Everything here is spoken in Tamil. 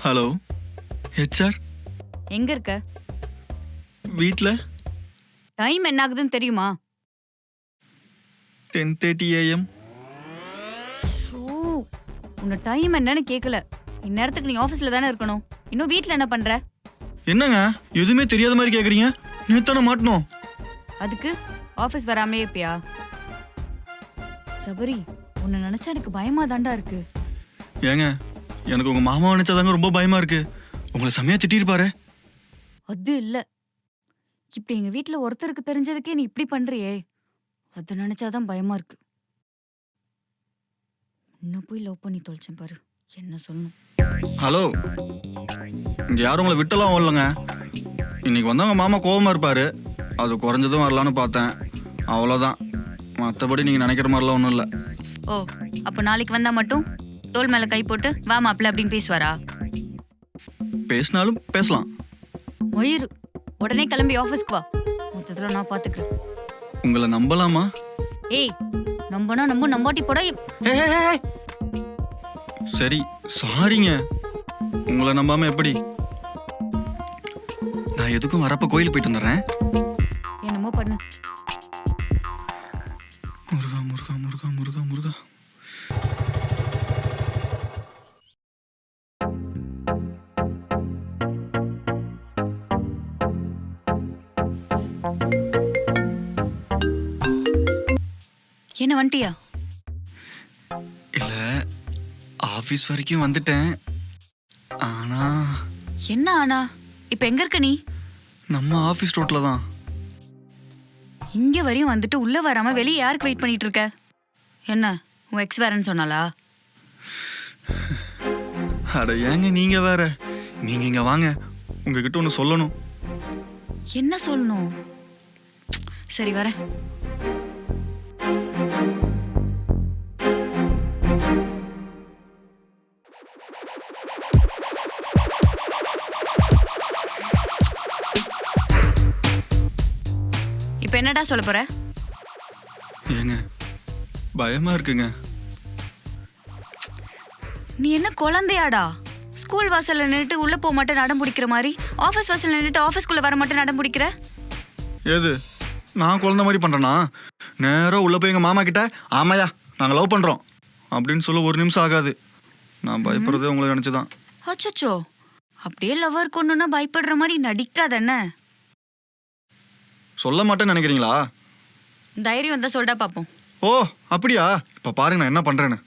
Hello HR. எங்க இருக்க? வீட்டில். டைம் என்ன ஆகுதுன்னு தெரியுமா? 10:30 AM. ஷோ, உன்ன டைம் என்னன்னு கேட்கல. இந்நேரத்துக்கு நீ ஆஃபீஸ்ல தானே இருக்கணும். இன்னும் வீட்ல என்ன பண்ற? என்னங்க எதுவுமே தெரியாத மாதிரி கேட்குறீங்க? நேத்தான மாட்டணும். அதுக்கு ஆஃபீஸ் வராமலே இருப்பியா? சபரி, உன்னை நினைச்சா எனக்கு பயமா தாண்டா இருக்கு. ஏங்க எனக்கு உங்கள் மாமா நினச்சாதாங்க ரொம்ப பயமாக இருக்கு. உங்களை செம்மையாக திட்டிருப்பாரு. அது இல்ல, இப்படி எங்க வீட்ல ஒருத்தருக்கு தெரிஞ்சதுக்கே நீ இப்படி பண்றியே, அது நினைச்சாதான் பயமா இருக்கு. உன்னை போய் லவ் பண்ணி தொலைச்சேன் பாரு, என்ன சொல்லணும். ஹலோ, இங்கே யாரும் உங்களை விட்டலாம் வரலங்க. இன்னைக்கு வந்தவங்க மாமா கோவமாக இருப்பார். அது குறைஞ்சதும் வரலான்னு பார்த்தேன், அவ்வளோதான். மற்றபடி நீங்கள் நினைக்கிற மாதிரிலாம் ஒன்றும் இல்லை. ஓ, அப்போ நாளைக்கு வந்தா மட்டும் தோள் மேல கை போட்டு வா மாப்ள அப்படின்னு பேசுவாரா? பேசினாலும் பேசலாம். மயிறு, உடனே கிளம்பி ஆஃபீஸ்க்கு வா. மொத்தத்துல நான் பாத்துக்கிறேன். உங்களை நம்பலாமா? ஏய், நம்பனா நம்ப, நம்பாட்டி போட. ஏய், சரி சாரிங்க. உங்களை நம்பாம எப்படி? நான் எதுக்கும் வரப்ப கோயிலுக்கு போயிட்டு வந்துடுறேன். என்னமோ பண்ணு. முருகா முருகா முருகா முருகா முருகா. என்ன வந்துட்டியா? இல்ல, ஆபீஸ் வரைக்கும் வந்துட்டேன். ஆனா என்ன ஆனா? இப்ப எங்க இருக்க நீ? நம்ம ஆபீஸ் ரோட்ல தான். இங்க வரையும் வந்துட்டு உள்ள வராம வெளியே யாருக்கு வெயிட் பண்ணிட்டு இருக்க? என்ன உன் எக்ஸ் வேறன்னு சொன்னாலா? அட ஏங்க நீங்க வேற. நீங்க இங்க வாங்க, உங்ககிட்ட ஒன்று சொல்லணும். என்ன சொல்லணும்? சரி வரேன். இப்ப என்னடா சொல்ல போற? ஏங்க பயமா இருக்குங்க. நீ என்ன குழந்தையாடா? ஸ்கூல் வாசல்ல நின்னுட்டு உள்ள போக மாட்டேன் நடம் பிடிக்கிற மாதிரி ஆஃபீஸ் வாசல்ல நின்னுட்டு ஆஃபீஸ்க்குள்ள வர மாட்டேன் நடம் பிடிக்கிற? ஏது நான் குழந்தை மாதிரி பண்றேனா? நேரா உள்ள போய் எங்க மாமா கிட்ட ஆமாயா நாங்க லவ் பண்றோம் அப்படின்னு சொல்ல ஒரு நிமிஷம் ஆகாது. நான் பயப்படுறதே உங்களை நினைச்சுதான். அச்சோ, அப்படியே லவ்வர் கொண்டுன்னா பயப்படுற மாதிரி நடிக்காதென்ன. சொல்ல மாட்டேன்னு நினைக்கிறீங்களா? தைரியம் வந்தா சொல்டா பாப்போம். ஓ அப்படியா? இப்ப பாருங்க நான் என்ன பண்றேன்னு.